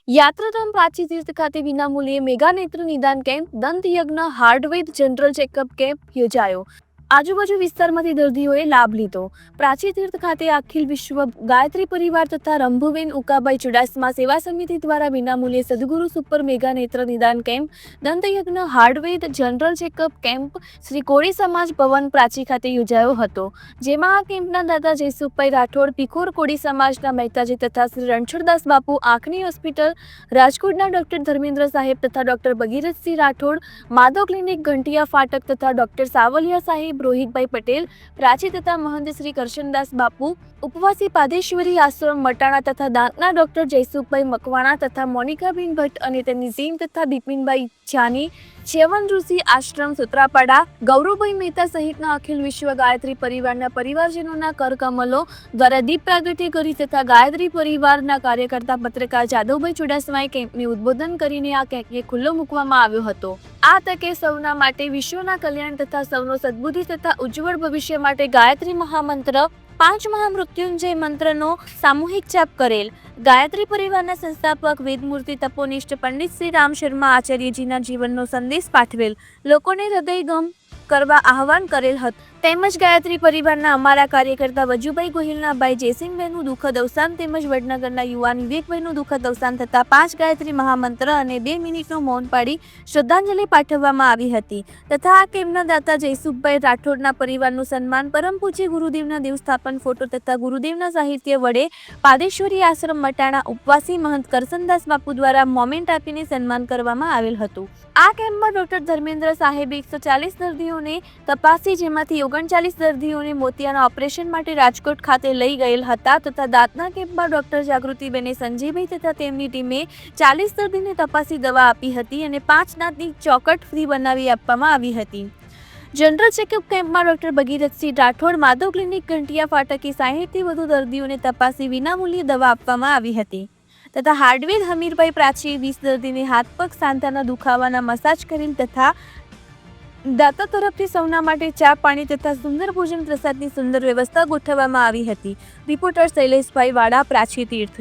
યાત્રાધામ પ્રાચી તીર્થ ખાતે વિનામૂલ્યે મેગા નેત્ર નિદાન કેમ્પ, દંત યજ્ઞ, હાર્ટવેદ જનરલ ચેકઅપ કેમ્પ યોજાયો. આજુબાજુ વિસ્તારમાંથી દર્દીઓએ લાભ લીધો. પ્રાચી તીર્થ ખાતે અખિલ વિશ્વ ગાયત્રી પરિવાર તથા રંભુબેન ઉકાબાઈ ચુડાસમા સેવા સમિતિ દ્વારા વિનામૂલ્યે સદગુરુ સુપર મેગા નેત્ર નિદાન કેમ્પ, દંતયજ્ઞ, હાર્ટવેદ general checkup camp Shri Koli સમાજ ભવન પ્રાચી ખાતે યોજાયો હતો. જેમાં આ કેમ્પના દાદા જયસુખભાઈ રાઠોડ, પીખોર કોળી સમાજના મહેતાજી તથા શ્રી રણછોડદાસ બાપુ આંખની હોસ્પિટલ રાજકોટના ડોક્ટર ધર્મેન્દ્ર સાહેબ તથા ડોક્ટર ભગીરથસિંહ રાઠોડ, માધવ ક્લિનિક ઘંટિયા ફાટક તથા ડોક્ટર સાવલિયા સાહેબ, રોહિતભાઈ પટેલ પ્રાચી તથા મહંત શ્રી કરશનદાસ બાપુ, ઉપવાસી પાદેશ્વરી આશ્રમ મટાણા તથા દાંતના ડોક્ટર જયસુખભાઈ મકવાણા તથા મોનિકાબેન ભટ્ટ અને તેની ટીમ તથા બિપિનભાઈ જાની, ચેવન ઋષિ આશ્રમ સુત્રાપાડા, ગૌરવભાઈ મહેતા સહિતના અખિલ વિશ્વ ગાયત્રી પરિવારના પરિવારજનોના કરકમલો દ્વારા દીપ પ્રાગટ્ય કરી તથા ગાયત્રી પરિવારના કાર્યકર્તા પત્રકાર જાદવભાઈ ચુડાસમાએ કેમ્પને ઉદ્બોધન કરીને આ કેમ્પને ખુલ્લો મૂકવામાં આવ્યો હતો. આ તકે સૌના માટે વિશ્વના કલ્યાણ તથા સૌનો સદબુદ્ધિ તથા ઉજ્જવળ ભવિષ્ય માટે ગાયત્રી મહામંત્ર 5 મહામૃત્યુંજય મંત્રનો સામૂહિક જાપ કરેલ. ગાયત્રી પરિવારના સંસ્થાપક વેદમૂર્તિ તપોનિષ્ઠ પંડિત શ્રી રામ શર્મા આચાર્યજીના જીવનનો સંદેશ પાઠવેલ. લોકોને હૃદયગમ કરવા આહવાન કરેલ હતું. તેમજ ગાયત્રી પરિવારના અમારા કાર્યકર્તા વજુભાઈ ગોહિલના ભાઈ જયસિંહભાઈનું દુઃખદ અવસાન તેમજ વડનગરના યુવાન વિવેકભાઈનું દુઃખદ અવસાન થતા 5 ગાયત્રી મહામંત્ર અને 2 મિનિટનું મૌન પાડી શ્રદ્ધાંજલિ પાઠવવામાં આવી હતી. તથા આ કેમ્પના દાતા જયસુખભાઈ રાઠોડના પરિવારનું સન્માન પરમ પૂજ્ય ગુરુદેવના દેવસ્થાપન ફોટો તથા ગુરુદેવના સાહિત્ય વડે પાદેશ્વરી આશ્રમ મટાણા ઉપવાસી મહંત કરશનદાસ બાપુ દ્વારા મોમેન્ટ આપીને સન્માન કરવામાં આવેલ હતું. આ કેમ્પમાં ડોક્ટર ધર્મેન્દ્ર સાહેબે 140 દર્દીઓને તપાસી, જેમાંથી 39 દર્દીઓને મોતિયાના ઓપરેશન માટે રાજકોટ ખાતે લઈ ગયેલ હતા. તથા દાંતના કેમ્પમાં ડોક્ટર જાગૃતિબેને સંજયભાઈ તથા તેમની ટીમે 40 દર્દીને તપાસી દવા આપી હતી અને 5 દાંતની ચોકટ ફ્રી બનાવી આપવામાં આવી હતી. જનરલ ચેકઅપ કેમ્પમાં ડોક્ટર ભગીરથસિંહ રાઠોડ, માધવ ક્લિનિક ઘંટિયા ફાટકે 60થી વધુ દર્દીઓને તપાસી વિનામૂલ્યે દવા આપવામાં આવી હતી. તથા હાર્ટવેદ હમીરભાઈ પ્રાચી 20 દર્દીને હાથ પગ સાંધાના દુખાવાના મસાજ કરેલ તથા દાતા તરફથી સૌના માટે ચા પાણી તથા સુંદર ભોજન પ્રસાદની સુંદર વ્યવસ્થા ગોઠવવામાં આવી હતી. રિપોર્ટર શૈલેષભાઈ વાડા, પ્રાચી તીર્થ.